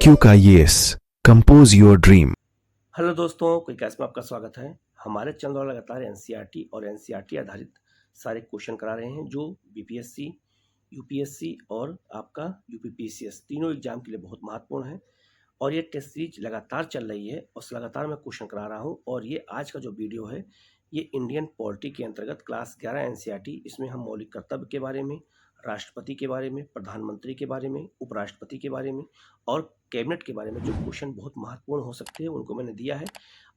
IQ का yes, compose your dream. Hello दोस्तों, quick class में आपका स्वागत है। हमारे चैनल द्वारा लगातार एनसीईआरटी और एनसीईआरटी आधारित सारे क्वेश्चन करा रहे हैं जो बीपीएससी, यूपीएससी और आपका यूपीपीसीएस तीनों एग्जाम के लिए बहुत महत्वपूर्ण है। और ये टेस्ट सीरीज लगातार चल रही है और लगातार मैं क्वेश्चन करा रहा हूँ। और ये आज का जो वीडियो है ये इंडियन पॉलिटी के अंतर्गत क्लास 11 एनसीईआरटी, इसमें हम मौलिक कर्तव्य के बारे में, राष्ट्रपति के बारे में, प्रधानमंत्री के बारे में, उपराष्ट्रपति के बारे में और कैबिनेट के बारे में जो क्वेश्चन बहुत महत्वपूर्ण हो सकते हैं उनको मैंने दिया है।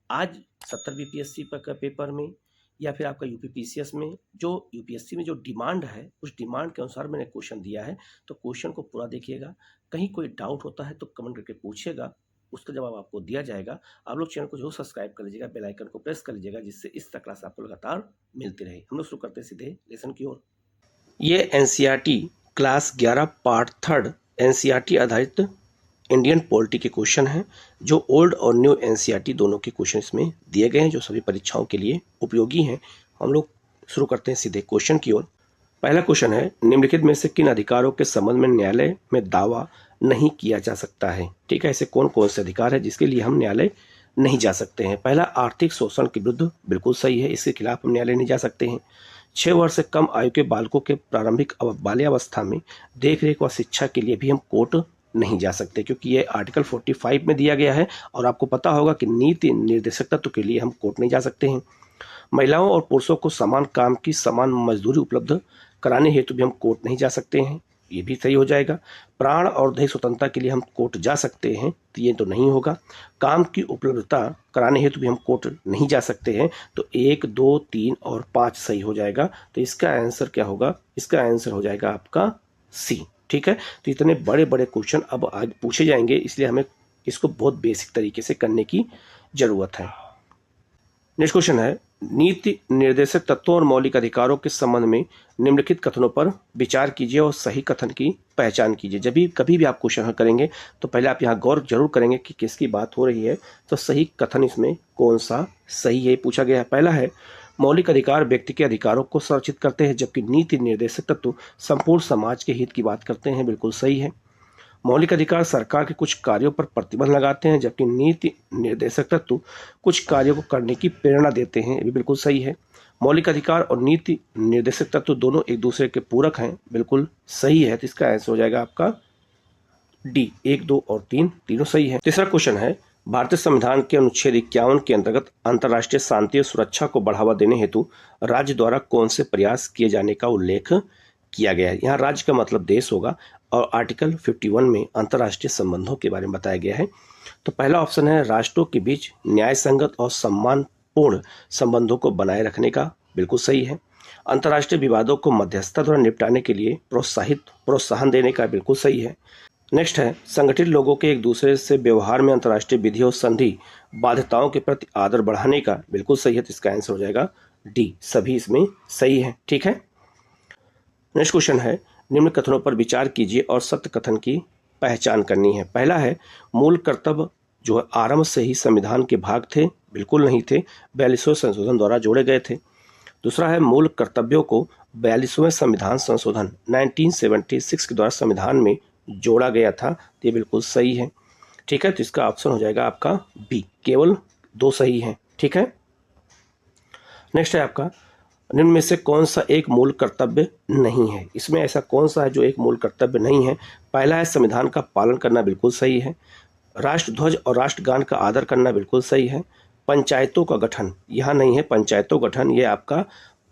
आज 70 बीपीएससी का पेपर में या फिर आपका यूपीपीसीएस में जो यूपीएससी में जो डिमांड है उस डिमांड के अनुसार मैंने क्वेश्चन दिया है। तो क्वेश्चन को पूरा देखिएगा, कहीं कोई डाउट होता है तो कमेंट करके पूछिएगा, उसका जवाब आपको दिया जाएगा। आप लोग चैनल को जरूर सब्सक्राइब कर लीजिएगा, बेल आइकन को प्रेस कर लीजिएगा, जिससे इस तरह क्लास आपको लगातार मिलती रहे। हम लोग शुरू करते हैं सीधे लेसन की ओर। ये एनसीईआरटी क्लास 11 पार्ट 3 एनसीईआरटी आधारित इंडियन पॉलिटी के क्वेश्चन हैं जो ओल्ड और न्यू एनसीईआरटी दोनों के क्वेश्चन इसमें दिए गए हैं जो सभी परीक्षाओं के लिए उपयोगी हैं। हम लोग शुरू करते हैं सीधे क्वेश्चन की ओर। पहला क्वेश्चन है, निम्नलिखित में से किन अधिकारों के संबंध में न्यायालय में दावा नहीं किया जा सकता है। ठीक है, ऐसे कौन कौन से अधिकार है जिसके लिए हम न्यायालय नहीं जा सकते हैं। पहला, आर्थिक शोषण के विरुद्ध, बिल्कुल सही है, इसके खिलाफ हम न्यायालय नहीं जा सकते हैं। 6 वर्ष से कम आयु के बालकों के प्रारंभिक बाल्यावस्था में देखरेख व शिक्षा के लिए भी हम कोर्ट नहीं जा सकते, क्योंकि ये आर्टिकल 45 में दिया गया है। और आपको पता होगा कि नीति निर्देशक तत्व के लिए हम कोर्ट नहीं जा सकते हैं। महिलाओं और पुरुषों को समान काम की समान मजदूरी उपलब्ध कराने हेतु भी हम कोर्ट नहीं जा सकते हैं, ये भी सही हो जाएगा। प्राण और देह स्वतंत्रता के लिए हम कोर्ट जा सकते हैं, तो ये तो नहीं होगा। काम की उपलब्धता कराने हेतु भी हम कोर्ट नहीं जा सकते हैं, तो 1, 2, 3 और 5 सही हो जाएगा। तो इसका आंसर क्या होगा? इसका आंसर हो जाएगा आपका सी। ठीक है, तो इतने बड़े बड़े क्वेश्चन अब आज पूछे जाएंगे, इसलिए हमें इसको बहुत बेसिक तरीके से करने की जरूरत है। नेक्स्ट क्वेश्चन है, नीति निर्देशक तत्वों और मौलिक अधिकारों के संबंध में निम्नलिखित कथनों पर विचार कीजिए और सही कथन की पहचान कीजिए। जब भी कभी भी आप क्वेश्चन करेंगे तो पहले आप यहाँ गौर जरूर करेंगे कि किसकी बात हो रही है, तो सही कथन इसमें कौन सा सही है पूछा गया है। पहला है, मौलिक अधिकार व्यक्ति के अधिकारों को संरक्षित करते हैं, जबकि नीति निर्देशक तत्व संपूर्ण समाज के हित की बात करते हैं, बिल्कुल सही है। मौलिक अधिकार सरकार के कुछ कार्यों पर प्रतिबंध लगाते हैं, जबकि नीति निर्देशक तत्व कुछ कार्यों को करने की प्रेरणा देते हैं, ये भी बिल्कुल सही है। मौलिक अधिकार और नीति निर्देशक तत्व दोनों एक दूसरे के पूरक हैं, बिल्कुल सही है। तो इसका आंसर हो जाएगा आपका डी। 1, 2 और 3 तीनों सही है। तीसरा क्वेश्चन है, भारतीय संविधान के अनुच्छेद 51 के अंतर्गत अंतर्राष्ट्रीय शांति और सुरक्षा को बढ़ावा देने हेतु राज्य द्वारा कौन से प्रयास किए जाने का उल्लेख किया गया है। यहाँ राज्य का मतलब देश होगा और आर्टिकल 51 में अंतर्राष्ट्रीय संबंधों के बारे में बताया गया है। तो पहला ऑप्शन है, राष्ट्रों के बीच न्याय संगत और सम्मानपूर्ण संबंधों को बनाए रखने का, बिल्कुल सही है। अंतर्राष्ट्रीय विवादों को मध्यस्थता द्वारा निपटाने के लिए प्रोत्साहन देने का, बिल्कुल सही है। नेक्स्ट है, संगठित लोगों के एक दूसरे से व्यवहार में अंतर्राष्ट्रीय विधि और संधि बाध्यताओं के प्रति आदर बढ़ाने का, बिल्कुल सही है। तो इसका आंसर हो जाएगा डी, सभी इसमें सही है। ठीक है, नेक्स्ट क्वेश्चन है, निम्न कथनों पर विचार कीजिए और सत्य कथन की पहचान करनी है। पहला है, मूल कर्तव्य जो है आरंभ से ही संविधान के भाग थे, बिल्कुल नहीं थे, 42वें संशोधन द्वारा जोड़े गए थे। दूसरा है, मूल कर्तव्यों को 42वें संविधान संशोधन 1976 के द्वारा संविधान में जोड़ा गया था, तो ये बिल्कुल सही है। ठीक है, तो इसका ऑप्शन हो जाएगा आपका बी, केवल 2 सही है। ठीक है, नेक्स्ट है आपका, निम्न में से कौन सा एक मूल कर्तव्य नहीं है। इसमें ऐसा कौन सा है जो एक मूल कर्तव्य नहीं है। पहला है, संविधान का पालन करना, बिल्कुल सही है। राष्ट्रध्वज और राष्ट्रगान का आदर करना, बिल्कुल सही है। पंचायतों का गठन, यहाँ नहीं है, पंचायतों गठन ये आपका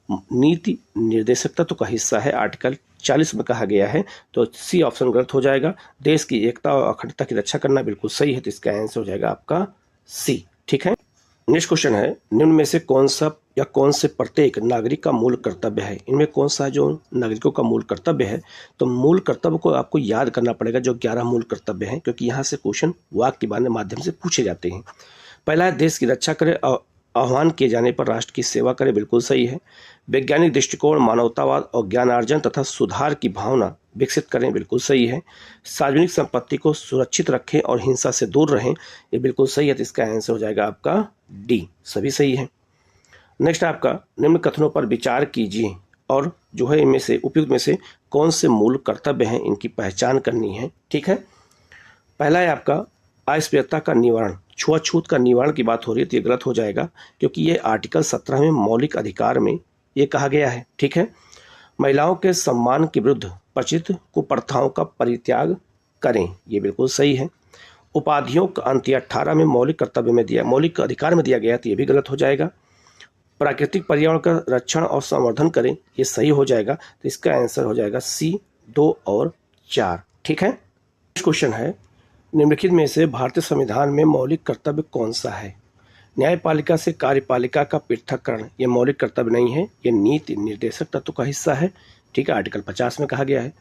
नीति निर्देशक तत्व का हिस्सा है, आर्टिकल 40 में कहा गया है, तो सी ऑप्शन गलत हो जाएगा। देश की एकता और अखंडता की रक्षा करना, बिल्कुल सही है। तो इसका आंसर हो जाएगा आपका सी। ठीक है, नेक्स्ट क्वेश्चन है, निम्न में से कौन सा या कौन से प्रत्येक नागरिक का मूल कर्तव्य है। इनमें कौन सा जो नागरिकों का मूल कर्तव्य है, तो मूल कर्तव्य को आपको याद करना पड़ेगा, जो 11 मूल कर्तव्य हैं, क्योंकि यहाँ से क्वेश्चन वाक्य के माध्यम से पूछे जाते हैं। पहला है, देश की रक्षा करे, आह्वान किए जाने पर राष्ट्र की सेवा करे, बिल्कुल सही है। वैज्ञानिक दृष्टिकोण, मानवतावाद और ज्ञानार्जन तथा सुधार की भावना विकसित करें, बिल्कुल सही है। सार्वजनिक संपत्ति को सुरक्षित रखें और हिंसा से दूर रहें, ये बिल्कुल सही है। तो इसका आंसर हो जाएगा आपका डी, सभी सही है। नेक्स्ट आपका, निम्न कथनों पर विचार कीजिए और जो है इनमें से उपयुक्त में से कौन से मूल कर्तव्य हैं, इनकी पहचान करनी है। ठीक है, पहला है आपका अस्पृश्यता का निवारण, छुआछूत का निवारण की बात हो रही है तो ये गलत हो जाएगा, क्योंकि ये आर्टिकल 17 में मौलिक अधिकार में ये कहा गया है। ठीक है। महिलाओं के सम्मान के विरुद्ध प्रचलित कुप्रथाओं का परित्याग करें, ये बिल्कुल सही है। उपाधियों का अंत 18 में मौलिक अधिकार में दिया गया तो ये भी गलत हो जाएगा। प्राकृतिक पर्यावरण का रक्षण और संवर्धन करें, ये सही हो जाएगा, तो इसका आंसर हो जाएगा सी 2 और 4। ठीक है। नेक्स्ट क्वेश्चन है, निम्नलिखित में से भारतीय संविधान में मौलिक कर्तव्य कौन सा है? न्यायपालिका से कार्यपालिका का पृथक्करण, ये मौलिक कर्तव्य नहीं है, ये नीति निर्देशक तत्व का हिस्सा है। ठीक है। आर्टिकल 50 में कहा गया है।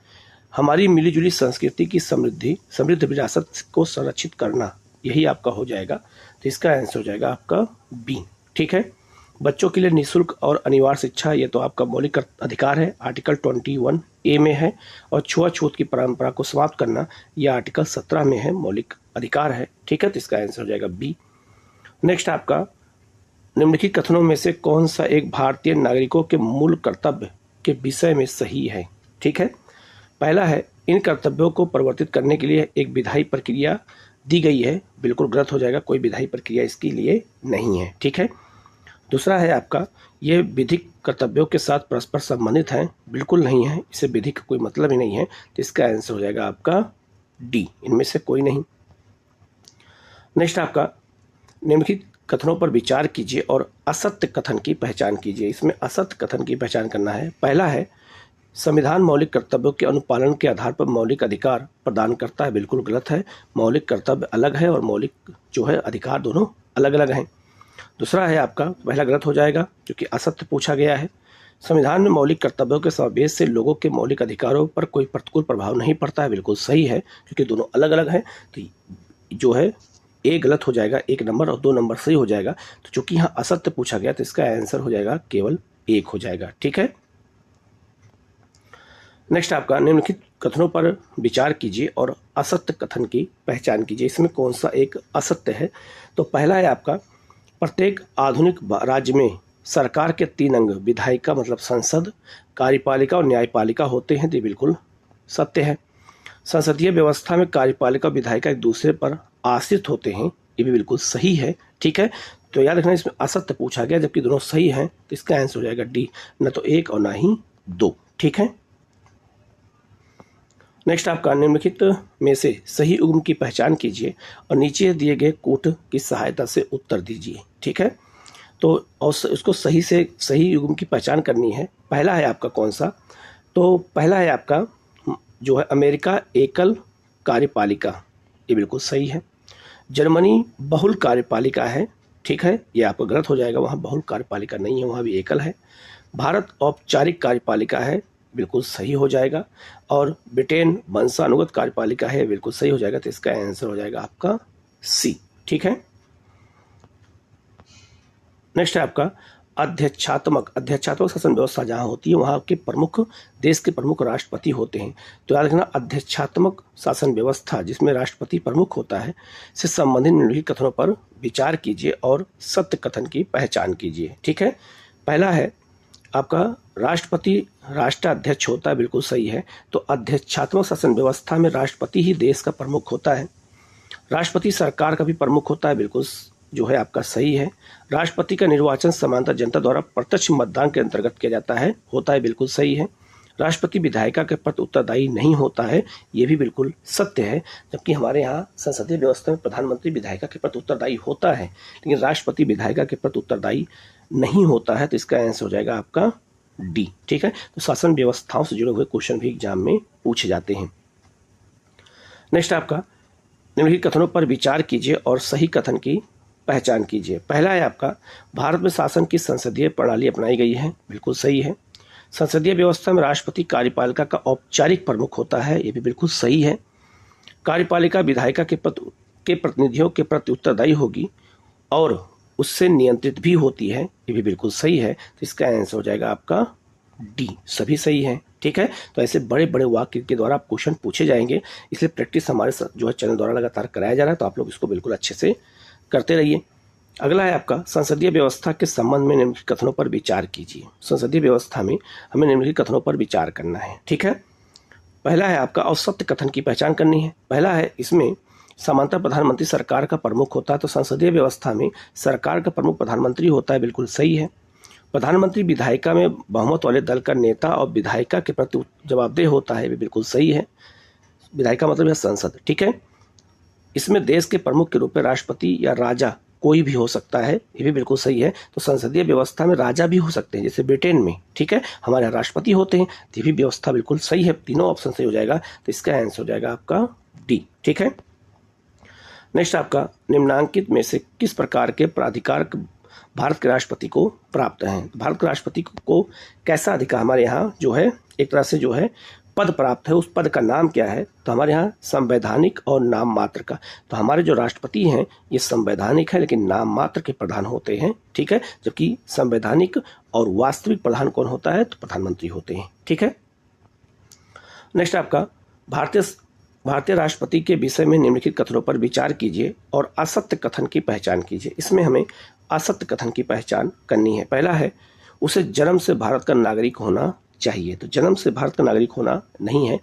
हमारी मिलीजुली संस्कृति की समृद्ध विरासत को संरक्षित करना, यही आपका हो जाएगा, तो इसका आंसर हो जाएगा आपका बी। ठीक है। बच्चों के लिए निःशुल्क और अनिवार्य शिक्षा, ये तो आपका मौलिक अधिकार है, आर्टिकल 21A में है। और छुआछूत की परंपरा को समाप्त करना, यह आर्टिकल 17 में है, मौलिक अधिकार है। ठीक है। तो इसका आंसर हो जाएगा बी। नेक्स्ट आपका, निम्नलिखित कथनों में से कौन सा एक भारतीय नागरिकों के मूल कर्तव्य के विषय में सही है? ठीक है। पहला है, इन कर्तव्यों को परिवर्तित करने के लिए एक विधायी प्रक्रिया दी गई है, बिल्कुल गलत हो जाएगा, कोई विधायी प्रक्रिया इसके लिए नहीं है। ठीक है। दूसरा है आपका, ये विधिक कर्तव्यों के साथ परस्पर संबंधित हैं, बिल्कुल नहीं है, इसे विधि का कोई मतलब ही नहीं है, तो इसका आंसर हो जाएगा आपका डी, इनमें से कोई नहीं। नेक्स्ट आपका, निम्नलिखित कथनों पर विचार कीजिए और असत्य कथन की पहचान कीजिए। इसमें असत्य कथन की पहचान करना है। पहला है, संविधान मौलिक कर्तव्यों के अनुपालन के आधार पर मौलिक अधिकार प्रदान करता है, बिल्कुल गलत है। मौलिक कर्तव्य अलग है और मौलिक जो है अधिकार दोनों अलग अलग हैं। दूसरा है आपका, पहला गलत हो जाएगा क्योंकि असत्य पूछा गया है। संविधान में मौलिक कर्तव्यों के समावेश से लोगों के मौलिक अधिकारों पर कोई प्रतिकूल प्रभाव नहीं पड़ता है, बिल्कुल सही है, क्योंकि दोनों अलग अलग हैं। तो जो है ए गलत हो जाएगा 1 नंबर, और 2 नंबर सही हो जाएगा। तो चूंकि यहाँ असत्य पूछा गया तो इसका आंसर हो जाएगा केवल 1 हो जाएगा। ठीक है। नेक्स्ट आपका, निम्नलिखित कथनों पर विचार कीजिए और असत्य कथन की पहचान कीजिए। इसमें कौन सा एक असत्य है? तो पहला है आपका, प्रत्येक आधुनिक राज्य में सरकार के 3 अंग, विधायिका मतलब संसद, कार्यपालिका और न्यायपालिका होते हैं, तो बिल्कुल सत्य है। संसदीय व्यवस्था में कार्यपालिका और विधायिका एक दूसरे पर आश्रित होते हैं, ये भी बिल्कुल सही है। ठीक है। तो याद रखना, इसमें असत्य पूछा गया, जबकि दोनों सही हैं, तो इसका आंसर हो जाएगा डी, न तो 1 और ना ही 2। ठीक है। नेक्स्ट आपका, निम्नलिखित में से सही युग्म की पहचान कीजिए और नीचे दिए गए कोट की सहायता से उत्तर दीजिए। ठीक है। तो और उसको सही से सही युग्म की पहचान करनी है। पहला है आपका कौन सा? तो पहला है आपका जो है अमेरिका एकल कार्यपालिका, ये बिल्कुल सही है। जर्मनी बहुल कार्यपालिका है। ठीक है। ये आपका गलत हो जाएगा, वहाँ बहुल कार्यपालिका नहीं है, वहाँ भी एकल है। भारत औपचारिक कार्यपालिका है, बिल्कुल सही हो जाएगा। और ब्रिटेन वंशानुगत कार्यपालिका है, बिल्कुल सही हो जाएगा, तो इसका आंसर हो जाएगा आपका सी। ठीक है। नेक्स्ट है आपका, अध्यक्षात्मक शासन व्यवस्था जहाँ होती है वहाँ के प्रमुख, देश के प्रमुख राष्ट्रपति होते हैं। तो याद रखना, अध्यक्षात्मक शासन व्यवस्था जिसमें राष्ट्रपति प्रमुख होता है से संबंधित निम्नलिखित कथनों पर विचार कीजिए और सत्य कथन की पहचान कीजिए। ठीक है। पहला है आपका, राष्ट्रपति राष्ट्राध्यक्ष होता है, बिल्कुल सही है। तो अध्यक्षात्मक शासन व्यवस्था में राष्ट्रपति ही देश का प्रमुख होता है। राष्ट्रपति सरकार का भी प्रमुख होता है, बिल्कुल जो है आपका सही है। राष्ट्रपति का निर्वाचन सामान्यतः जनता द्वारा प्रत्यक्ष मतदान के अंतर्गत किया जाता है, होता है, बिल्कुल सही है। राष्ट्रपति विधायिका के प्रति उत्तरदायी नहीं होता है, ये भी बिल्कुल सत्य है। जबकि हमारे यहाँ संसदीय व्यवस्था में प्रधानमंत्री विधायिका के प्रति उत्तरदायी होता है, लेकिन राष्ट्रपति विधायिका के प्रति उत्तरदायी नहीं होता है, तो इसका आंसर हो जाएगा आपका डी। ठीक है। तो शासन व्यवस्थाओं से जुड़े हुए क्वेश्चन भी एग्जाम में पूछे जाते हैं। नेक्स्ट आपका, निम्नलिखित कथनों पर विचार कीजिए और सही कथन की पहचान कीजिए। पहला है आपका, भारत में शासन की संसदीय प्रणाली अपनाई गई है, बिल्कुल सही है। संसदीय व्यवस्था में राष्ट्रपति कार्यपालिका का औपचारिक प्रमुख होता है, ये भी बिल्कुल सही है। कार्यपालिका विधायिका के प्रतिनिधियों के प्रति उत्तरदायी होगी और उससे नियंत्रित भी होती है, ये भी बिल्कुल सही है। तो इसका आंसर हो जाएगा आपका डी, सभी सही है। ठीक है। तो ऐसे बड़े बड़े वाक्य के द्वारा आप क्वेश्चन पूछे जाएंगे, इसलिए प्रैक्टिस हमारे जो है चैनल द्वारा लगातार कराया जा रहा है, तो आप लोग इसको बिल्कुल अच्छे से करते रहिए। अगला है आपका, संसदीय व्यवस्था के संबंध में निम्नलिखित कथनों पर विचार कीजिए। संसदीय व्यवस्था में हमें निम्नलिखित कथनों पर विचार करना है। ठीक है। पहला है आपका, और सत्य कथन की पहचान करनी है। पहला है, इसमें सामान्यतः प्रधानमंत्री सरकार का प्रमुख होता है, तो संसदीय व्यवस्था में सरकार का प्रमुख प्रधानमंत्री होता है, बिल्कुल सही है। प्रधानमंत्री विधायिका में बहुमत वाले दल का नेता और विधायिका के प्रति जवाबदेह होता है, भी बिल्कुल सही है। विधायिका मतलब है संसद, ठीक है। इसमें देश के प्रमुख के रूप में राष्ट्रपति या राजा कोई भी हो सकता है, ये भी बिल्कुल सही है। तो संसदीय व्यवस्था में राजा भी हो सकते हैं, जैसे ब्रिटेन में, ठीक है। हमारे यहाँ राष्ट्रपति होते हैं, ये भी व्यवस्था बिल्कुल सही है। तीनों ऑप्शन सही हो जाएगा, तो इसका आंसर हो जाएगा आपका डी, ठीक है। नेक्स्ट आपका निम्नांकित में से किस प्रकार के प्राधिकार भारत के राष्ट्रपति को प्राप्त हैं? भारत के राष्ट्रपति को कैसा अधिकार हमारे यहाँ जो है, एक तरह से जो है पद प्राप्त है, उस पद का नाम क्या है? तो हमारे यहाँ संवैधानिक और नाम मात्र का। तो हमारे जो राष्ट्रपति हैं ये संवैधानिक है, लेकिन नाम मात्र के प्रधान होते हैं, ठीक है। जबकि संवैधानिक और वास्तविक प्रधान कौन होता है? तो प्रधानमंत्री होते हैं, ठीक है। नेक्स्ट आपका भारतीय राष्ट्रपति के विषय में निम्नलिखित कथनों पर विचार कीजिए और असत्य कथन की पहचान कीजिए। इसमें हमें असत्य कथन की पहचान करनी है। पहला है, उसे जन्म से भारत का नागरिक होना चाहिए। तो जन्म से भारत का नागरिक होना नहीं है,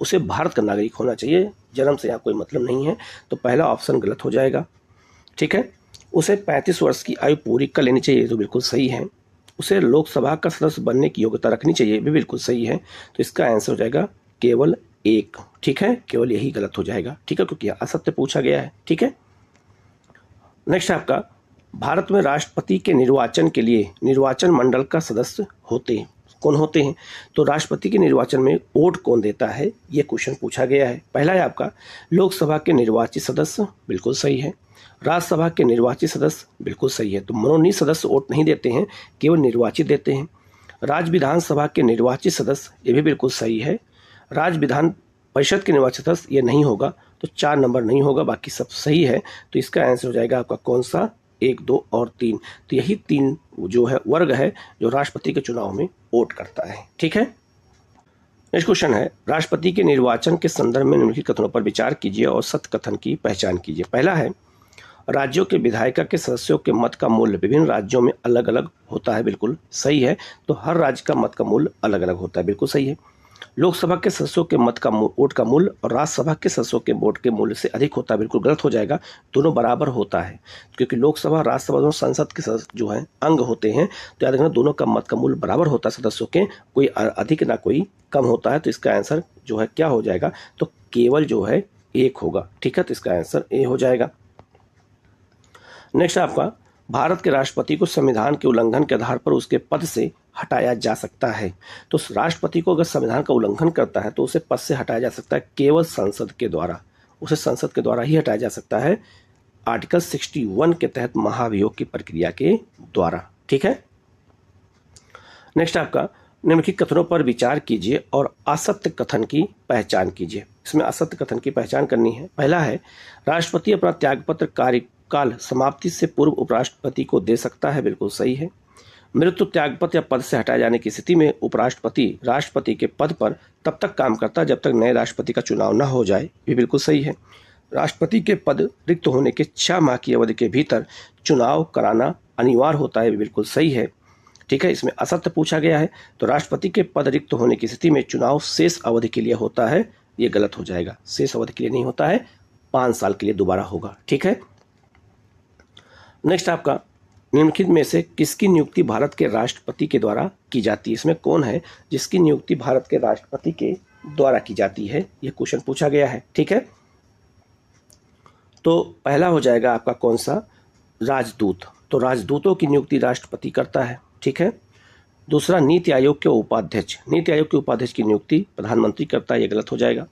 उसे भारत का नागरिक होना चाहिए, जन्म से यहाँ कोई मतलब नहीं है। तो पहला ऑप्शन गलत हो जाएगा, ठीक है। उसे 35 वर्ष की आयु पूरी कर लेनी चाहिए, तो बिल्कुल सही है। उसे लोकसभा का सदस्य बनने की योग्यता रखनी चाहिए, भी बिल्कुल सही है। तो इसका आंसर हो जाएगा केवल एक, ठीक है। केवल यही गलत हो जाएगा, ठीक है, क्योंकि असत्य पूछा गया है, ठीक है। नेक्स्ट आपका, भारत में राष्ट्रपति के निर्वाचन के लिए निर्वाचन मंडल का सदस्य कौन होते हैं? तो राष्ट्रपति के निर्वाचन में वोट कौन देता है, ये क्वेश्चन पूछा गया है। पहला है आपका लोकसभा के निर्वाचित सदस्य, बिल्कुल सही है। राज्यसभा के निर्वाचित सदस्य, बिल्कुल सही है। तो मनोनीत सदस्य वोट नहीं देते हैं, केवल निर्वाचित देते हैं। राज्य विधानसभा के निर्वाचित सदस्य, ये भी बिल्कुल सही है। राज्य विधान परिषद के निर्वाचित सदस्य, ये नहीं होगा, तो 4 नंबर नहीं होगा, बाकी सब सही है। तो इसका आंसर हो जाएगा आपका कौन सा? 1, 2 और 3। तो यही 3 जो है वर्ग है जो राष्ट्रपति के चुनाव में वोट करता है, ठीक है। नेक्स्ट क्वेश्चन है, राष्ट्रपति के निर्वाचन के संदर्भ में निम्नलिखित कथनों पर विचार कीजिए और सत्य कथन की पहचान कीजिए। पहला है, राज्यों के विधायिका के सदस्यों के मत का मूल्य विभिन्न राज्यों में अलग अलग होता है, बिल्कुल सही है। तो हर राज्य का मत का मूल्य अलग अलग होता है, बिल्कुल सही है। लोकसभा के सदस्यों के मत का वोट का मूल्य और राज्यसभा के सदस्यों के वोट के मूल्य से अधिक होता है, बिल्कुल गलत हो जाएगा। दोनों बराबर होता है, क्योंकि लोकसभा राज्यसभा दोनों संसद के सदस्य जो हैं अंग होते हैं, तो याद रखना दोनों का मत का मूल्य बराबर होता है सदस्यों के, कोई अधिक ना कोई कम होता है। तो इसका आंसर जो है क्या हो जाएगा? तो केवल जो है 1 होगा, ठीक है। तो इसका आंसर ए हो जाएगा। नेक्स्ट आपका, भारत के राष्ट्रपति को संविधान के उल्लंघन के आधार पर उसके पद से हटाया जा सकता है। तो राष्ट्रपति को अगर संविधान का उल्लंघन करता है तो उसे पद से हटाया जा सकता है केवल संसद के द्वारा, उसे संसद के द्वारा ही हटाया जा सकता है, आर्टिकल 61 के तहत महाभियोग की प्रक्रिया के द्वारा, ठीक है। नेक्स्ट आपका, निम्नलिखित कथनों पर विचार कीजिए और असत्य कथन की पहचान कीजिए। इसमें असत्य कथन की पहचान करनी है। पहला है, राष्ट्रपति अपना त्यागपत्र कार्यकाल समाप्ति से पूर्व उपराष्ट्रपति को दे सकता है, बिल्कुल सही है। मृत्यु, त्यागपत्र या पद से हटाए जाने की स्थिति में उपराष्ट्रपति राष्ट्रपति के पद पर तब तक काम करता है जब तक नए राष्ट्रपति का चुनाव न हो जाए, ये बिल्कुल सही है। राष्ट्रपति के पद रिक्त होने के 6 माह की अवधि के भीतर चुनाव कराना अनिवार्य होता है, बिल्कुल सही है, ठीक है। इसमें असत्य पूछा गया है, तो राष्ट्रपति के पद रिक्त होने की स्थिति में चुनाव शेष अवधि के लिए होता है, ये गलत हो जाएगा। शेष अवधि के लिए नहीं होता है, 5 साल के लिए दोबारा होगा, ठीक है। नेक्स्ट आपका, निम्नलिखित में से किसकी नियुक्ति भारत के राष्ट्रपति के द्वारा की जाती है? इसमें कौन है जिसकी नियुक्ति भारत के राष्ट्रपति के द्वारा की जाती है, यह क्वेश्चन पूछा गया है, ठीक है। तो पहला हो जाएगा आपका कौन सा? राजदूत। तो राजदूतों की नियुक्ति राष्ट्रपति करता है, ठीक है। दूसरा, नीति आयोग के उपाध्यक्ष। नीति आयोग के उपाध्यक्ष की नियुक्ति प्रधानमंत्री करता है, ये गलत हो जाएगा।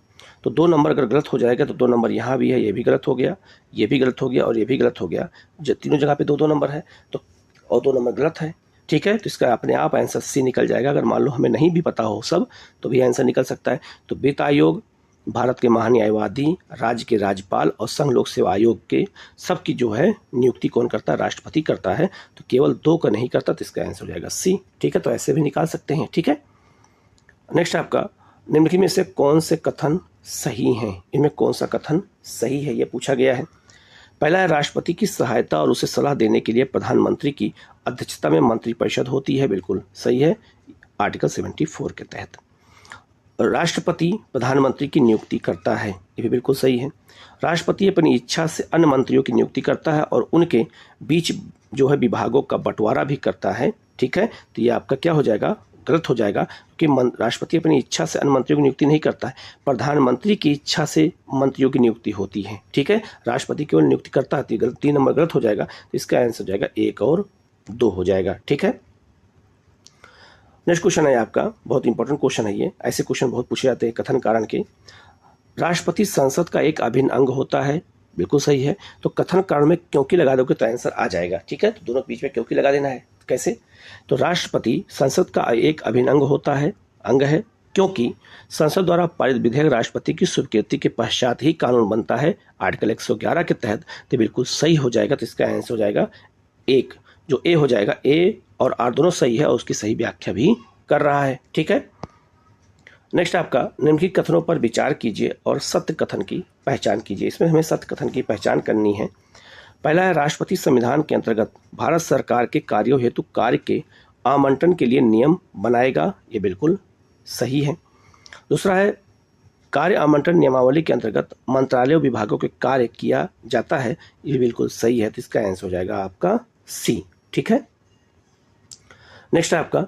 तो 2 नंबर अगर गलत हो जाएगा तो 2 नंबर यहाँ भी है, ये भी गलत हो गया, ये भी गलत हो गया और ये भी गलत हो गया। तीनों जगह पे 2-2 नंबर है, तो और 2 नंबर गलत है, ठीक है। तो इसका अपने आप आंसर सी निकल जाएगा। अगर मान लो हमें नहीं भी पता हो सब तो भी आंसर निकल सकता है। तो वित्त आयोग, भारत के महान्यायवादी, राज्य के राज्यपाल और संघ लोक सेवा आयोग के सबकी जो है नियुक्ति कौन करता है? राष्ट्रपति करता है। तो केवल 2 का नहीं करता, तो इसका आंसर हो जाएगा सी, ठीक है। तो ऐसे भी निकाल सकते हैं, ठीक है। नेक्स्ट आपका, निम्नलिखित में से कौन से कथन सही हैं? इनमें कौन सा कथन सही है, यह पूछा गया है। पहला है, राष्ट्रपति की सहायता और उसे सलाह देने के लिए प्रधानमंत्री की अध्यक्षता में मंत्रिपरिषद होती है, बिल्कुल सही है, आर्टिकल 74 के तहत। राष्ट्रपति प्रधानमंत्री की नियुक्ति करता है, ये भी बिल्कुल सही है। राष्ट्रपति अपनी इच्छा से अन्य मंत्रियों की नियुक्ति करता है और उनके बीच जो है विभागों का बंटवारा भी करता है, ठीक है। तो ये आपका क्या हो जाएगा, गलत हो जाएगा, क्योंकि राष्ट्रपति अपनी इच्छा से अन्य मंत्रियों की नियुक्ति नहीं करता है, प्रधानमंत्री की इच्छा से मंत्रियों की नियुक्ति होती है, ठीक है। राष्ट्रपति केवल नियुक्ति करता है, तो गलत 3 नंबर गलत हो जाएगा। तो इसका आंसर हो जाएगा 1 और 2 हो जाएगा, ठीक है। नेक्स्ट क्वेश्चन है आपका, बहुत इंपॉर्टेंट क्वेश्चन है ये, ऐसे क्वेश्चन बहुत पूछे जाते हैं कथन कारण के। राष्ट्रपति संसद का एक अभिन्न अंग होता है, बिल्कुल सही है। तो कथन कारण में क्योंकि लगा दोगे तो आंसर आ जाएगा, ठीक है। तो दोनों के बीच में क्योंकि लगा देना है। कैसे? तो राष्ट्रपति संसद का एक अभिन्न अंग होता है, अंग है, क्योंकि संसद द्वारा पारित विधेयक राष्ट्रपति की स्वीकृति के पश्चात ही कानून बनता है आर्टिकल 111 के तहत। तो बिल्कुल सही हो जाएगा। तो इसका आंसर हो जाएगा 1, जो ए हो जाएगा। ए और आर दोनों सही है और उसकी सही व्याख्या भी कर रहा है, ठीक है। नेक्स्ट आपका, निम्नलिखित कथनों पर विचार कीजिए और सत्य कथन की पहचान कीजिए। इसमें हमें सत्य कथन की पहचान करनी है। पहला है, राष्ट्रपति संविधान के अंतर्गत भारत सरकार के कार्यों हेतु कार्य के आवंटन के लिए नियम बनाएगा, ये बिल्कुल सही है। दूसरा है, कार्य आवंटन नियमावली के अंतर्गत मंत्रालय विभागों के कार्य किया जाता है, ये बिल्कुल सही है। तो इसका आंसर हो जाएगा आपका सी, ठीक है। नेक्स्ट है आपका,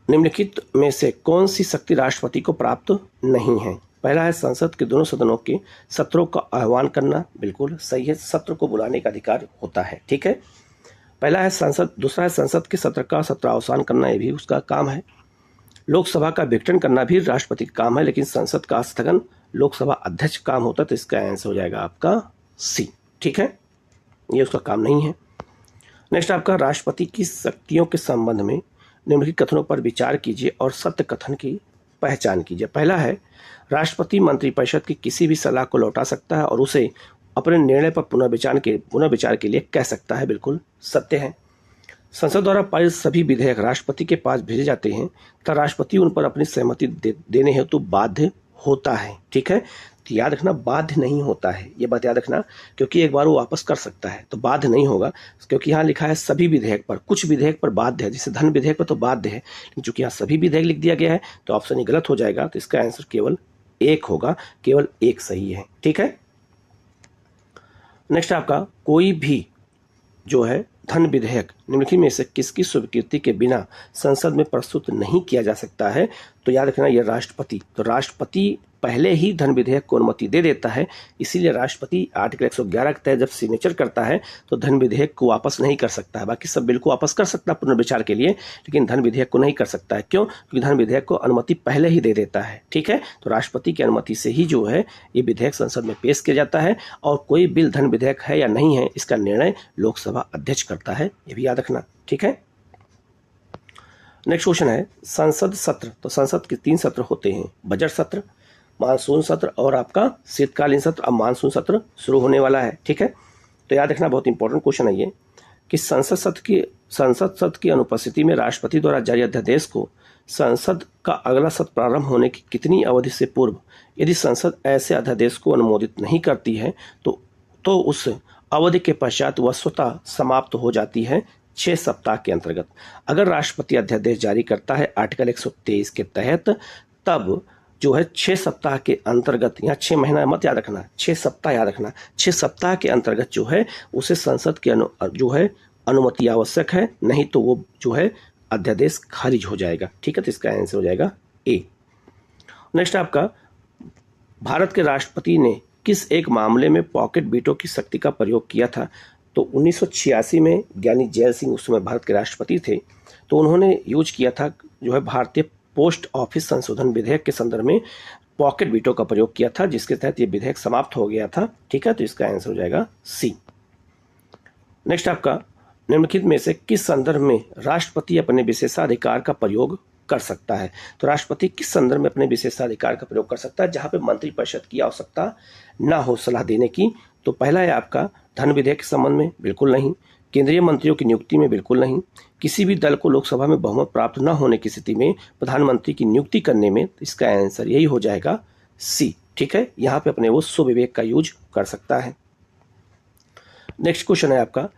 निम्नलिखित में से कौन सी शक्ति राष्ट्रपति को प्राप्त नहीं है? पहला है, संसद के दोनों सदनों के सत्रों का आह्वान करना, बिल्कुल सही है। सत्र को बुलाने का अधिकार होता है, ठीक है। पहला है संसद, दूसरा है संसद के सत्र का सत्रावसान करना, ये भी उसका काम है। लोकसभा का विघटन करना भी राष्ट्रपति का काम है, लेकिन संसद का स्थगन लोकसभा अध्यक्ष काम होता है। तो इसका आंसर हो जाएगा आपका सी, ठीक है, ये उसका काम नहीं है। नेक्स्ट आपका, राष्ट्रपति की शक्तियों के संबंध में निम्नलिखित कथनों पर विचार कीजिए और सत्य कथन की पहचान कीजिए। पहला है, राष्ट्रपति मंत्रिपरिषद की किसी भी सलाह को लौटा सकता है और उसे अपने निर्णय पर पुनर्विचार के लिए कह सकता है, बिल्कुल सत्य है। संसद द्वारा पारित सभी विधेयक राष्ट्रपति के पास भेजे जाते हैं तथा राष्ट्रपति उन पर अपनी सहमति देने हेतु बाध्य होता है, ठीक है। तो याद रखना, बाध्य नहीं होता है, ये बात याद रखना, क्योंकि एक बार वो वापस कर सकता है तो बाध्य नहीं होगा, क्योंकि यहाँ लिखा है सभी विधेयक पर, कुछ विधेयक पर बाध्य है, जैसे धन विधेयक पर तो बाध्य है, लेकिन चूंकि यहाँ सभी विधेयक लिख दिया गया है तो ऑप्शन ही गलत हो जाएगा। तो इसका आंसर केवल 1 होगा, केवल 1 सही है, ठीक है। नेक्स्ट आपका, कोई भी जो है धन विधेयक निम्नलिखित में से किसकी स्वीकृति के बिना संसद में प्रस्तुत नहीं किया जा सकता है? तो याद रखना, यह राष्ट्रपति, तो राष्ट्रपति पहले ही धन विधेयक को अनुमति दे देता है, इसीलिए राष्ट्रपति आर्टिकल 111 के तहत जब सिग्नेचर करता है तो धन विधेयक को वापस नहीं कर सकता है। बाकी सब बिल को वापस कर सकता है पुनर्विचार के लिए, लेकिन धन विधेयक को नहीं कर सकता है। क्यों? क्योंकि धन विधेयक को अनुमति पहले ही दे देता है, ठीक है। तो राष्ट्रपति की अनुमति से ही जो है ये विधेयक संसद में पेश किया जाता है, और कोई बिल धन विधेयक है या नहीं है इसका निर्णय लोकसभा अध्यक्ष करता है, ये भी याद रखना, ठीक है। नेक्स्ट क्वेश्चन है, संसद सत्र, तो संसद के 3 सत्र होते हैं, बजट सत्र, मानसून सत्र और आपका शीतकालीन सत्र। अब मानसून सत्र शुरू होने वाला है, ठीक है। तो याद रखना, बहुत इंपॉर्टेंट क्वेश्चन है ये, कि संसद सत्र की अनुपस्थिति में राष्ट्रपति द्वारा जारी अध्यादेश को संसद का अगला सत्र प्रारंभ होने की कितनी अवधि से पूर्व यदि संसद ऐसे अध्यादेश को अनुमोदित नहीं करती है तो उस अवधि के पश्चात वह स्वतः समाप्त हो जाती है 6 सप्ताह के अंतर्गत। अगर राष्ट्रपति अध्यादेश जारी करता है आर्टिकल 123 के तहत, तब जो है 6 सप्ताह के अंतर्गत, यहाँ 6 महीना मत याद रखना, 6 सप्ताह याद रखना, 6 सप्ताह के अंतर्गत जो है उसे संसद की जो है अनुमति आवश्यक है, नहीं तो वो जो है अध्यादेश खारिज हो जाएगा, ठीक है। तो इसका आंसर हो जाएगा ए। नेक्स्ट आपका, भारत के राष्ट्रपति ने किस एक मामले में पॉकेट वीटो की शक्ति का प्रयोग किया था? तो 1986 में ज्ञानी जैल सिंह उस समय भारत के राष्ट्रपति थे, तो उन्होंने यूज किया था जो है भारतीय पोस्ट ऑफिस संशोधन विधेयक के संदर्भ में पॉकेट वीटो का प्रयोग किया था, जिसके तहत ये विधेयक समाप्त हो गया था, ठीक है। तो इसका आंसर हो जाएगा सी। नेक्स्ट आपका, निम्नलिखित में से किस संदर्भ में राष्ट्रपति अपने विशेषाधिकार का प्रयोग कर सकता है? तो राष्ट्रपति किस संदर्भ में अपने विशेषाधिकार का प्रयोग कर सकता है जहां पे मंत्रिपरिषद की आवश्यकता ना हो सलाह देने की? तो पहला है आपका, धन विधेयक के संबंध में बिल्कुल नहीं, केंद्रीय मंत्रियों की नियुक्ति में बिल्कुल नहीं, किसी भी दल को लोकसभा में बहुमत प्राप्त न होने की स्थिति में प्रधानमंत्री की नियुक्ति करने में। तो इसका आंसर यही हो जाएगा सी, ठीक है। यहाँ पे अपने वो स्वविवेक का यूज कर सकता है। नेक्स्ट क्वेश्चन है आपका,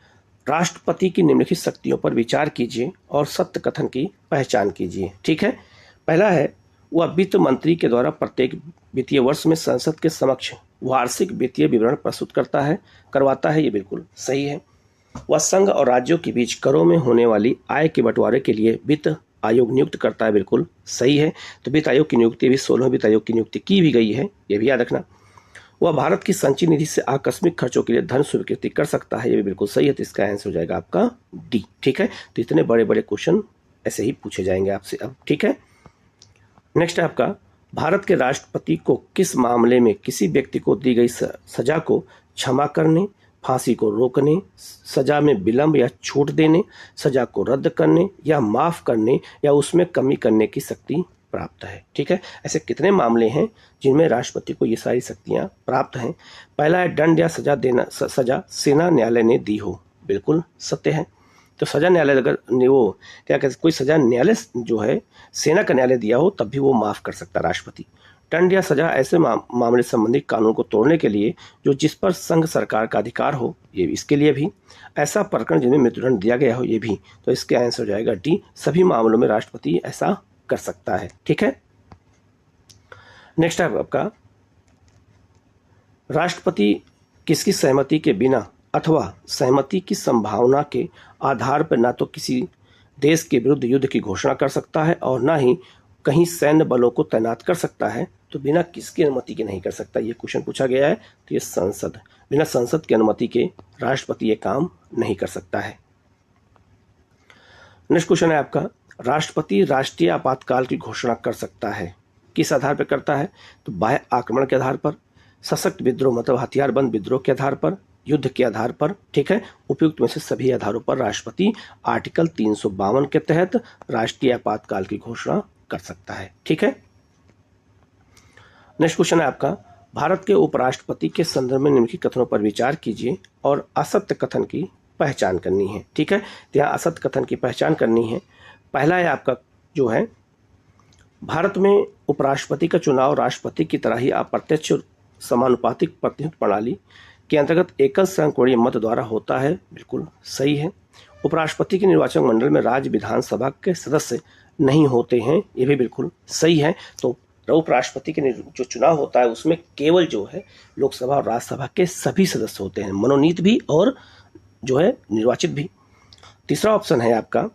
राष्ट्रपति की निम्नलिखित शक्तियों पर विचार कीजिए और सत्य कथन की पहचान कीजिए, ठीक है। पहला है, वह वित्त मंत्री के द्वारा प्रत्येक वित्तीय वर्ष में संसद के समक्ष वार्षिक वित्तीय विवरण प्रस्तुत करवाता है। ये बिल्कुल सही है। वह संघ और राज्यों के बीच करों में होने वाली आय के बंटवारे के लिए वित्त आयोग नियुक्त करता है। बिल्कुल सही है। तो वित्त आयोग की नियुक्ति भी 16वें वित्त आयोग की नियुक्ति की भी गई है, ये भी याद रखना। वह भारत की संचयी निधि से आकस्मिक खर्चों के लिए धन स्वीकृति कर सकता है, ये भी बिल्कुल सही है। तो इसका आंसर हो जाएगा आपका डी। ठीक है, तो इतने बड़े बड़े क्वेश्चन ऐसे ही पूछे जाएंगे आपसे अब। ठीक है, नेक्स्ट है आपका, भारत के राष्ट्रपति को किस मामले में किसी व्यक्ति को दी गई सजा को क्षमा करने, फांसी को रोकने, सजा में विलंब या छूट देने, सजा को रद्द करने या माफ करने या उसमें कमी करने की शक्ति प्राप्त है। ठीक है, ऐसे कितने मामले हैं जिनमें राष्ट्रपति को ये सारी शक्तियां प्राप्त हैं? पहला है दंड या सजा देना, सजा सेना न्यायालय ने दी हो, बिल्कुल सत्य है। तो सजा न्यायालय अगर वो क्या कहते, कोई सजा न्यायालय जो है सेना का न्यायालय दिया हो तब भी वो माफ कर सकता राष्ट्रपति। दंड या सजा ऐसे मामले संबंधी कानून को तोड़ने के लिए जो जिस पर संघ सरकार का अधिकार हो, ये इसके लिए भी। ऐसा प्रकरण जिनमें मृत्युदंड दिया गया हो, ये भी। तो इसके आंसर हो जाएगा डी, सभी मामलों में राष्ट्रपति ऐसा कर सकता है। ठीक है, नेक्स्ट है आपका, राष्ट्रपति किसकी सहमति के बिना अथवा सहमति की संभावना के आधार पर ना तो किसी देश के विरुद्ध युद्ध की घोषणा कर सकता है और ना ही कहीं सैन्य बलों को तैनात कर सकता है। तो बिना किसकी अनुमति के नहीं कर सकता, ये क्वेश्चन पूछा गया है। तो ये संसद, बिना संसद की अनुमति के राष्ट्रपति ये काम नहीं कर सकता है। नेक्स्ट क्वेश्चन है आपका, राष्ट्रपति राष्ट्रीय आपातकाल की घोषणा कर सकता है, किस आधार पर करता है? तो बाह्य आक्रमण के आधार पर, सशक्त विद्रोह मतलब हथियारबंद विद्रोह के आधार पर, युद्ध के आधार पर। ठीक है, उपयुक्त में से सभी आधारों पर राष्ट्रपति आर्टिकल 352 के तहत राष्ट्रीय आपातकाल की घोषणा कर सकता है। ठीक है, नेक्स्ट क्वेश्चन है आपका, भारत के उपराष्ट्रपति के संदर्भ में निम्नलिखित कथनों पर विचार कीजिए और असत्य कथन की पहचान करनी है। ठीक है, तो यहाँ असत्य कथन की पहचान करनी है। पहला है आपका जो है, भारत में उपराष्ट्रपति का चुनाव राष्ट्रपति की तरह ही अप्रत्यक्ष समानुपातिक प्रतिनिधित्व प्रणाली के अंतर्गत एकल संकोणीय मत द्वारा होता है, बिल्कुल सही है। उपराष्ट्रपति के निर्वाचन मंडल में राज्य विधानसभा के सदस्य नहीं होते हैं, ये भी बिल्कुल सही है। तो उपराष्ट्रपति के जो चुनाव होता है उसमें केवल जो है लोकसभा और राज्यसभा के सभी सदस्य होते हैं, मनोनीत भी और जो है निर्वाचित भी। तीसरा ऑप्शन है आपका,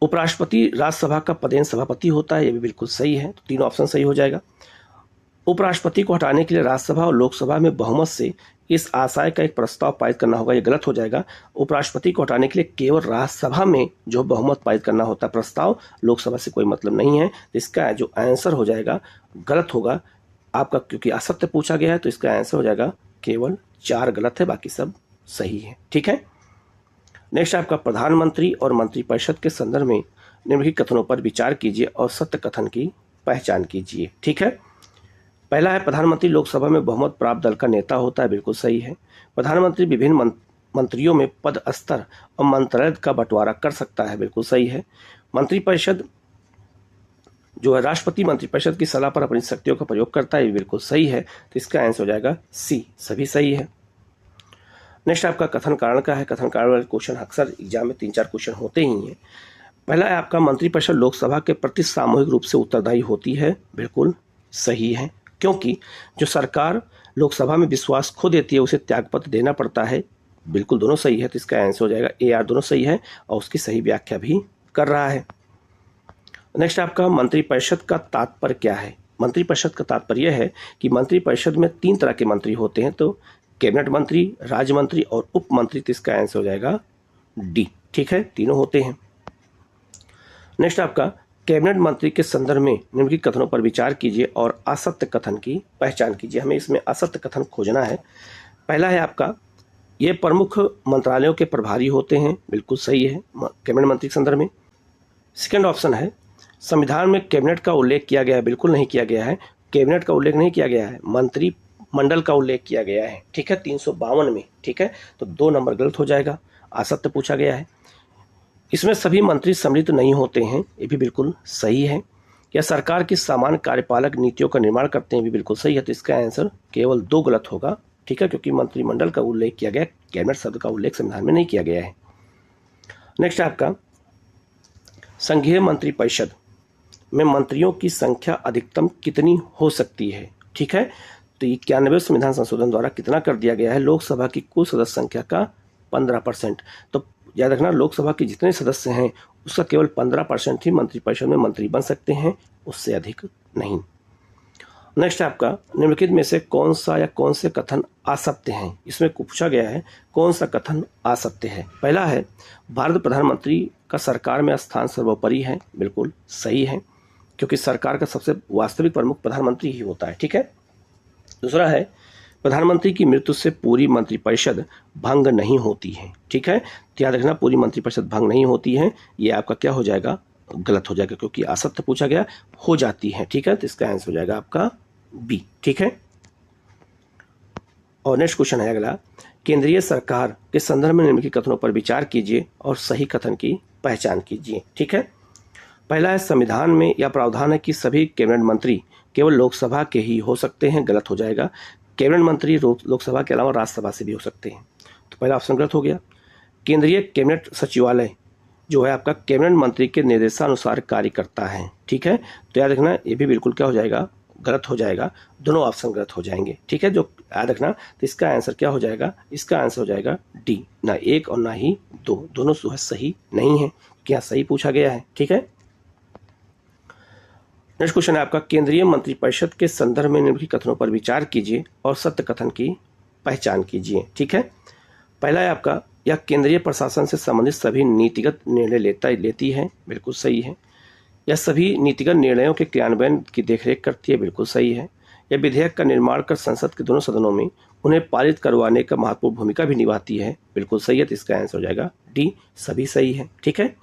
उपराष्ट्रपति राज्यसभा का पदेन सभापति होता है, ये भी बिल्कुल सही है। तो तीनों ऑप्शन सही हो जाएगा। उपराष्ट्रपति को हटाने के लिए राज्यसभा और लोकसभा में बहुमत से इस आशय का एक प्रस्ताव पारित करना होगा, ये गलत हो जाएगा। उपराष्ट्रपति को हटाने के लिए केवल राज्यसभा में जो बहुमत पारित करना होता है प्रस्ताव, लोकसभा से कोई मतलब नहीं है। इसका जो आंसर हो जाएगा गलत होगा आपका, क्योंकि असत्य पूछा गया है। तो इसका आंसर हो जाएगा केवल 4 गलत है, बाकी सब सही है। ठीक है, नेक्स्ट आपका, प्रधानमंत्री और मंत्रिपरिषद के संदर्भ में निम्नलिखित कथनों पर विचार कीजिए और सत्य कथन की पहचान कीजिए। ठीक है, पहला है, प्रधानमंत्री लोकसभा में बहुमत प्राप्त दल का नेता होता है, बिल्कुल सही है। प्रधानमंत्री विभिन्न मंत्रियों में पद स्तर और मंत्रालय का बंटवारा कर सकता है, बिल्कुल सही है। मंत्रिपरिषद जो है, राष्ट्रपति मंत्रिपरिषद की सलाह पर अपनी शक्तियों का प्रयोग करता है, ये बिल्कुल सही है। तो इसका आंसर हो जाएगा सी, सभी सही है। नेक्स्ट आपका कथन कारण का है। कथन कारण वाले क्वेश्चन अक्सर एग्जाम में 3-4 क्वेश्चन होते ही हैं। पहला है आपका, मंत्रिपरिषद लोकसभा के प्रति सामूहिक रूप से उत्तरदायी होती है, बिल्कुल सही है, क्योंकि जो सरकार लोकसभा में विश्वास खो देती है उसे त्यागपत्र देना पड़ता है, बिल्कुल दोनों सही है। तो इसका आंसर हो जाएगा ए आर, दोनों सही है और उसकी सही व्याख्या भी कर रहा है। नेक्स्ट आपका, मंत्रिपरिषद का तात्पर्य क्या है? मंत्रिपरिषद का तात्पर्य है कि मंत्रिपरिषद में 3 तरह के मंत्री होते हैं, तो कैबिनेट मंत्री, राज्य मंत्री और उप मंत्री। तो इसका आंसर हो जाएगा डी। ठीक है, तीनों होते हैं। नेक्स्ट आपका, कैबिनेट मंत्री के संदर्भ में निम्नलिखित कथनों पर विचार कीजिए और असत्य कथन की पहचान कीजिए। हमें इसमें असत्य कथन खोजना है। पहला है आपका, ये प्रमुख मंत्रालयों के प्रभारी होते हैं, बिल्कुल सही है कैबिनेट मंत्री के संदर्भ में। सेकंड ऑप्शन है, संविधान में कैबिनेट का उल्लेख किया गया है, बिल्कुल नहीं किया गया है। कैबिनेट का उल्लेख नहीं किया गया है, मंत्रिमंडल का उल्लेख किया गया है। ठीक है, 352 में। ठीक है, तो 2 नंबर गलत हो जाएगा, असत्य पूछा गया है। इसमें सभी मंत्री सम्मिलित नहीं होते हैं, ये भी बिल्कुल सही है। या सरकार की सामान्य कार्यपालक नीतियों का निर्माण करते हैं, भी बिल्कुल सही है। तो इसका आंसर केवल 2 गलत होगा। ठीक है, क्योंकि मंत्रिमंडल का उल्लेख किया गया, कैबिनेट शब्द का उल्लेख संविधान में नहीं किया गया है। नेक्स्ट आपका, संघीय मंत्रिपरिषद में मंत्रियों की संख्या अधिकतम कितनी हो सकती है। ठीक है, तो 91वें संविधान संशोधन द्वारा कितना कर दिया गया है, लोकसभा की कुल सदस्य संख्या का 15%। तो याद रखना, लोकसभा के जितने सदस्य हैं उसका केवल 15% ही मंत्रिपरिषद में मंत्री बन सकते हैं, उससे अधिक नहीं। नेक्स्ट है आपका, निम्नलिखित में से कौन सा या कौन से कथन असत्य हैं। इसमें पूछा गया है कौन सा कथन असत्य है। पहला है, भारत प्रधानमंत्री का सरकार में स्थान सर्वोपरि है। बिल्कुल सही है, क्योंकि सरकार का सबसे वास्तविक प्रमुख प्रधानमंत्री ही होता है। ठीक है। दूसरा है, प्रधानमंत्री की मृत्यु से पूरी मंत्रिपरिषद भंग नहीं होती है। ठीक है, तो याद रखना, पूरी मंत्रिपरिषद भंग नहीं होती है, ये आपका क्या हो जाएगा, गलत हो जाएगा, क्योंकि असत्य पूछा गया, हो जाती है। ठीक है, तो इसका आंसर हो जाएगा आपका बी। ठीक है। और नेक्स्ट क्वेश्चन है अगला, केंद्रीय सरकार के संदर्भ में निम्नलिखित कथनों पर विचार कीजिए और सही कथन की पहचान कीजिए। ठीक है। पहला है, संविधान में यह प्रावधान है कि सभी कैबिनेट मंत्री केवल लोकसभा के ही हो सकते हैं। गलत हो जाएगा, कैबिनेट मंत्री लोकसभा के अलावा राज्यसभा से भी हो सकते हैं। तो पहला ऑप्शन गलत हो गया। केंद्रीय कैबिनेट सचिवालय जो है आपका कैबिनेट मंत्री के निर्देशानुसार कार्य करता है। ठीक है, तो याद रखना, ये भी बिल्कुल क्या हो जाएगा, गलत हो जाएगा। दोनों ऑप्शन गलत हो जाएंगे। ठीक है, जो याद रखना, तो इसका आंसर क्या हो जाएगा, इसका आंसर हो जाएगा डी, ना एक और ना ही दो, दोनों जो है सही नहीं है, क्या सही पूछा गया है। ठीक है। नेक्स्ट क्वेश्चन है आपका, केंद्रीय मंत्रिपरिषद के संदर्भ में निम्नलिखित कथनों पर विचार कीजिए और सत्य कथन की पहचान कीजिए। ठीक है। पहला है आपका, यह केंद्रीय प्रशासन से संबंधित सभी नीतिगत निर्णय लेती है। बिल्कुल सही है। यह सभी नीतिगत निर्णयों के क्रियान्वयन की देखरेख करती है। बिल्कुल सही है। यह विधेयक का निर्माण कर संसद के दोनों सदनों में उन्हें पारित करवाने का महत्वपूर्ण भूमिका भी निभाती है। बिल्कुल सही है, तो इसका आंसर हो जाएगा डी, सभी सही है। ठीक है।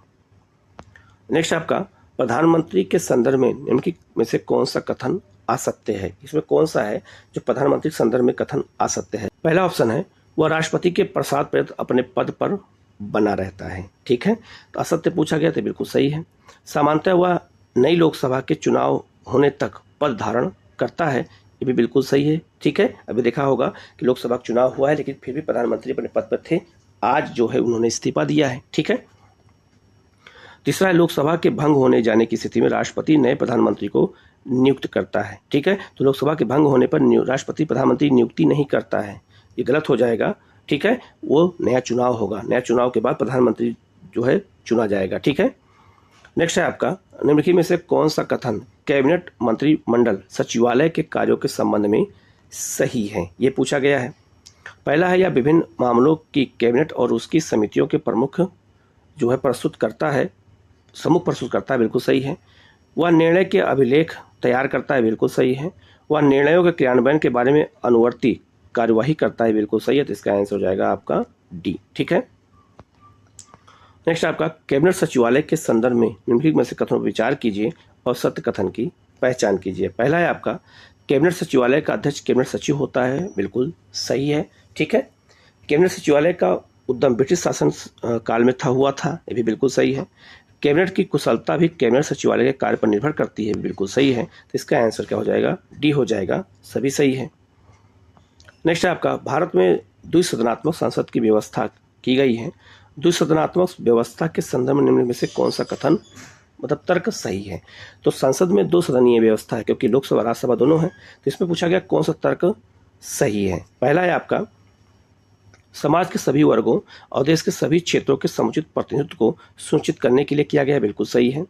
नेक्स्ट आपका, प्रधानमंत्री के संदर्भ में निम्नलिखित में से कौन सा कथन असत्य है। इसमें कौन सा है जो प्रधानमंत्री के संदर्भ में कथन असत्य है। पहला ऑप्शन है, वह राष्ट्रपति के प्रसाद पर्यंत अपने पद पर बना रहता है। ठीक है, तो असत्य पूछा गया, तो बिल्कुल सही है। सामान्यतः वह नई लोकसभा के चुनाव होने तक पद धारण करता है। ये भी बिल्कुल सही है। ठीक है, अभी देखा होगा कि लोकसभा का चुनाव हुआ है लेकिन फिर भी प्रधानमंत्री अपने पद पर थे। आज जो है उन्होंने इस्तीफा दिया है। ठीक है। तीसरा है, लोकसभा के भंग होने जाने की स्थिति में राष्ट्रपति नए प्रधानमंत्री को नियुक्त करता है। ठीक है, तो लोकसभा के भंग होने पर राष्ट्रपति प्रधानमंत्री नियुक्ति नहीं करता है, ये गलत हो जाएगा। ठीक है, वो नया चुनाव होगा, नया चुनाव के बाद प्रधानमंत्री जो है चुना जाएगा। ठीक है। नेक्स्ट है आपका, निम्नलिखित में से कौन सा कथन कैबिनेट मंत्रिमंडल सचिवालय के कार्यों के संबंध में सही है, ये पूछा गया है। पहला है, यह विभिन्न मामलों की कैबिनेट और उसकी समितियों के प्रमुख जो है प्रस्तुत करता है। बिल्कुल सही है। वह निर्णय के अभिलेख तैयार करता है। बिल्कुल सही है। वह निर्णयों के क्रियान्वयन के बारे में अनुवर्ती कार्यवाही करता है। बिल्कुल सही है, तो इसका आंसर हो जाएगा आपका डी। ठीक है। नेक्स्ट आपका, कैबिनेट सचिवालय के संदर्भ में निम्नलिखित में से कथनों पर विचार कीजिए और सत्य कथन की पहचान कीजिए। पहला है आपका, कैबिनेट सचिवालय का अध्यक्ष कैबिनेट सचिव होता है। बिल्कुल सही है। ठीक है। कैबिनेट सचिवालय का उद्यम ब्रिटिश शासन काल में हुआ था। ये भी बिल्कुल सही है। कैबिनेट की कुशलता भी कैबिनेट सचिवालय के कार्य पर निर्भर करती है। बिल्कुल सही है, तो इसका आंसर क्या हो जाएगा, डी हो जाएगा, सभी सही है। नेक्स्ट है आपका, भारत में द्विसदनात्मक संसद की व्यवस्था की गई है। द्विसदनात्मक व्यवस्था के संदर्भ में निम्न में से कौन सा कथन मतलब तर्क सही है। तो संसद में 2 सदनीय व्यवस्था है, क्योंकि लोकसभा राज्यसभा दोनों है, तो इसमें पूछा गया कौन सा तर्क सही है। पहला है आपका, समाज के सभी वर्गों और देश के सभी क्षेत्रों के समुचित प्रतिनिधित्व को सुनिश्चित करने के लिए किया गया है। बिल्कुल सही है।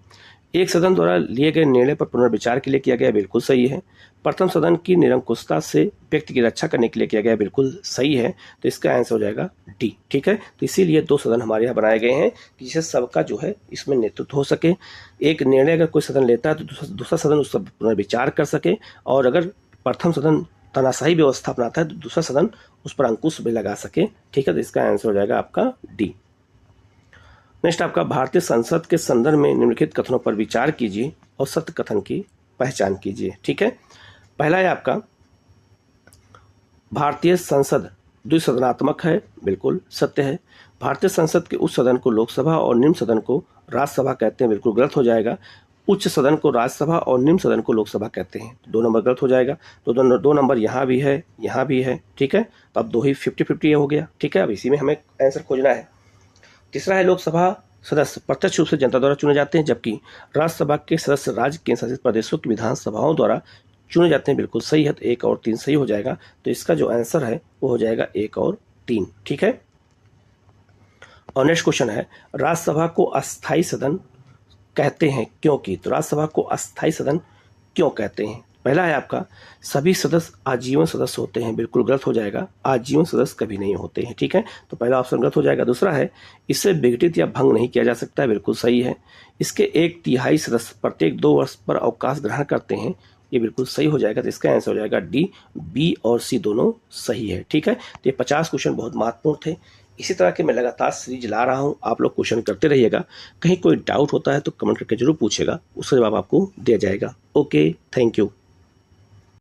एक सदन द्वारा लिए गए निर्णय पर पुनर्विचार के लिए किया गया है। बिल्कुल सही है। प्रथम सदन की निरंकुशता से व्यक्ति की रक्षा करने के लिए किया गया है। बिल्कुल सही है, तो इसका आंसर हो जाएगा डी। ठीक है, तो इसीलिए 2 सदन हमारे यहाँ बनाए गए हैं कि जिससे सबका जो है इसमें नेतृत्व हो सके। एक निर्णय अगर कोई सदन लेता है तो दूसरा सदन उस पर पुनर्विचार कर सके, और अगर प्रथम सदन तानाशाही व्यवस्था अपनाता है तो दूसरा सदन उस पर अंकुश भी लगा सके। ठीक है, तो इसका आंसर हो जाएगा आपका डी। नेक्स्ट आपका, भारतीय संसद के संदर्भ में निम्नलिखित कथनों पर विचार कीजिए और सत्य कथन की पहचान कीजिए। ठीक है। पहला है आपका, भारतीय संसद द्विसदनात्मक है। बिल्कुल सत्य है। भारतीय संसद के उच्च सदन को लोकसभा और निम्न सदन को राज्यसभा कहते हैं। बिल्कुल गलत हो जाएगा। उच्च सदन को राज्यसभा और निम्न सदन को लोकसभा कहते हैं। 2 नंबर गलत हो जाएगा। तो 2 नंबर यहाँ भी है, यहाँ भी है। ठीक है, तो अब 2 ही 50-50 हो गया। ठीक है, अब इसी में हमें आंसर खोजना है। तीसरा है, लोकसभा सदस्य प्रत्यक्ष रूप से जनता द्वारा चुने जाते हैं, जबकि राज्यसभा के सदस्य राज्य केंद्र शासित प्रदेशों की विधानसभाओं द्वारा चुने जाते हैं। बिल्कुल सही है, तो 1 और 3 सही हो जाएगा। तो इसका जो आंसर है वो हो जाएगा 1 और 3। ठीक है। और नेक्स्ट क्वेश्चन है, राज्यसभा को अस्थायी सदन कहते हैं क्योंकि? तो राज्यसभा को अस्थायी सदन क्यों कहते हैं? पहला है आपका, सभी सदस्य आजीवन सदस्य होते हैं। बिल्कुल गलत हो जाएगा, आजीवन सदस्य कभी नहीं होते हैं। ठीक है, तो पहला ऑप्शन गलत हो जाएगा। दूसरा है, इसे विघटित या भंग नहीं किया जा सकता है। बिल्कुल सही है। इसके 1/3 सदस्य प्रत्येक 2 वर्ष पर अवकाश ग्रहण करते हैं। ये बिल्कुल सही हो जाएगा। तो इसका आंसर हो जाएगा डी। बी और सी दोनों सही है। ठीक है, तो ये 50 क्वेश्चन बहुत महत्वपूर्ण थे। इसी तरह के मैं लगातार सीरीज ला रहा हूँ, आप लोग क्वेश्चन करते रहिएगा। कहीं कोई डाउट होता है तो कमेंट करके जरूर पूछेगा, उसका जवाब आपको दिया जाएगा। Okay, thank you.